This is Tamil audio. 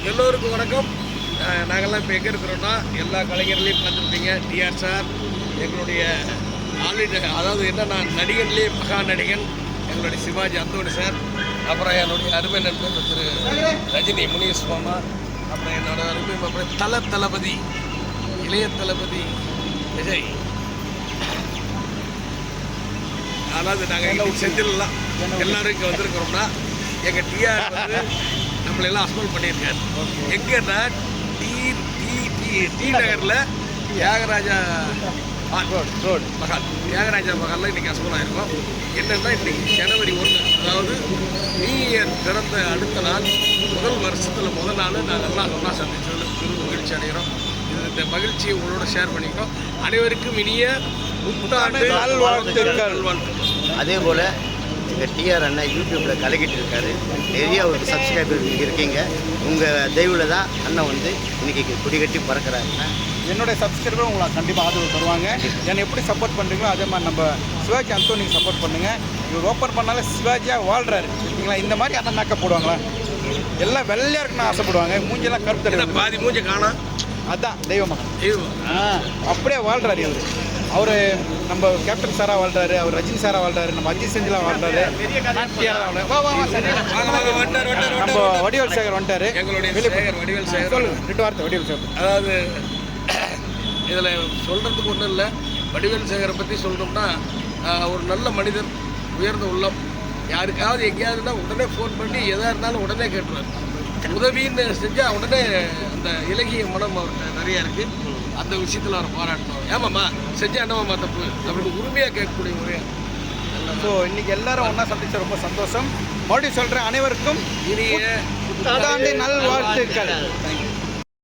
எல்லோருக்கும் வணக்கம். நாங்கள்லாம் இப்போ எங்கே இருக்கிறோன்னா எல்லா கலைஞர்களையும் பார்த்துருப்பீங்க. டிஆர் சார் எங்களுடைய அதாவது என்னன்னா நடிகன்லேயே மகா நடிகன் எங்களுடைய சிவாஜி அந்தோணி சார், அப்புறம் என்னுடைய அருமை நண்பர் திரு ரஜினி முனியஸ் மாமா, அப்புறம் என்னோட அருமை அப்புறம் தளபதி இளைய தளபதி விஜய். அதாவது நாங்கள் எல்லாம் செந்தில்லாம் எல்லோரும் இங்கே வந்திருக்கிறோம்னா எங்கள் டிஆர் வந்து நம்மளெல்லாம் அஸ்மல் பண்ணியிருக்காரு. எங்கன்னா டி நகரில் தியாகராஜா ரோடு மகால் தியாகராஜா மகாலில் இன்றைக்கி அஸ்மல் ஆகிருக்கோம். என்னென்னா இன்றைக்கி ஜனவரி 1, அதாவது நியூ இயர் பிறந்த அடுத்த நாள், முதல் வருஷத்தில் முதல் நாள் நாங்கள்லாம் ஒன்றா சந்திச்சதில் பெரும் மகிழ்ச்சி அடைகிறோம். இந்த மகிழ்ச்சியை உங்களோட ஷேர் பண்ணிக்கிறோம். அனைவருக்கும் இனிய புத்தாண்டு நல்வாழ்த்துக்கள். அதே போல் எங்கள் டிஆர் அண்ணா யூடியூப்பில் கலக்கிட்டு இருக்காரு. நிறைய ஒரு சப்ஸ்கிரைபர் இருக்கீங்க. உங்கள் தெய்வில் தான் அண்ணன் வந்து இன்றைக்கி குடிகட்டி பறக்கிறாருன்னா என்னுடைய சப்ஸ்கிரைபர் உங்களை கண்டிப்பாக ஆதரவு தருவாங்க. என்னை எப்படி சப்போர்ட் பண்ணுறீங்களோ அதே மாதிரி நம்ம சிவாஜி அந்தோ நீங்கள் சப்போர்ட் பண்ணுங்கள். இவர் ஓப்பன் பண்ணாலும் சிவாஜியாக வாழ்கிறாரு சரிங்களா. இந்த மாதிரி அண்ணன் நாக்க போடுவாங்களா, எல்லாம் வெள்ளையாக இருக்குன்னு ஆசைப்படுவாங்க. மூஞ்செல்லாம் கருப்பு தடவை பாதி மூஞ்ச காணோம். அதுதான் தெய்வமாக அப்படியே வாழ்கிறாரு இவர். அவர் நம்ம கேப்டன் சாராக வாழ்றாரு, அவர் ரஜினி சாராக வாழ்றாரு, நம்ம அஜித் செஞ்செலாம் வாழ்றாரு, நம்ம வடிவேல் சேகர் வந்துட்டாரு. வடிவேல் சேகர் சொல்லுங்க 2 வார்த்தை வடிவேல் சேகர். அதாவது இதில் சொல்கிறதுக்கு ஒன்றும் இல்லை. வடிவேல் சேகரை பற்றி சொல்லணும்னா ஒரு நல்ல மனிதர், உயர்ந்த உள்ளம். யாருக்காவது எங்கேயாவதுன்னா உடனே ஃபோன் பண்ணி எதாக இருந்தாலும் உடனே கேட்டுருவார். உதவின்னு செஞ்சால் உடனே அந்த இலகிய மனம் அவர்கிட்ட நிறையா இருக்குது. அந்த விஷயத்தில் அவர் பாராட்டணும். ஏமாம்மா செஞ்சா என்னமாம்மா தப்பு அப்படின்னு உரிமையாக கேட்கக்கூடிய முறையாக. ஸோ இன்றைக்கி எல்லாரும் ஒன்றா சந்திச்ச ரொம்ப சந்தோஷம். மறுபடியும் சொல்கிறேன், அனைவருக்கும் இனிய புத்தாண்டு நல்வாழ்த்துக்கள். தேங்க்யூ.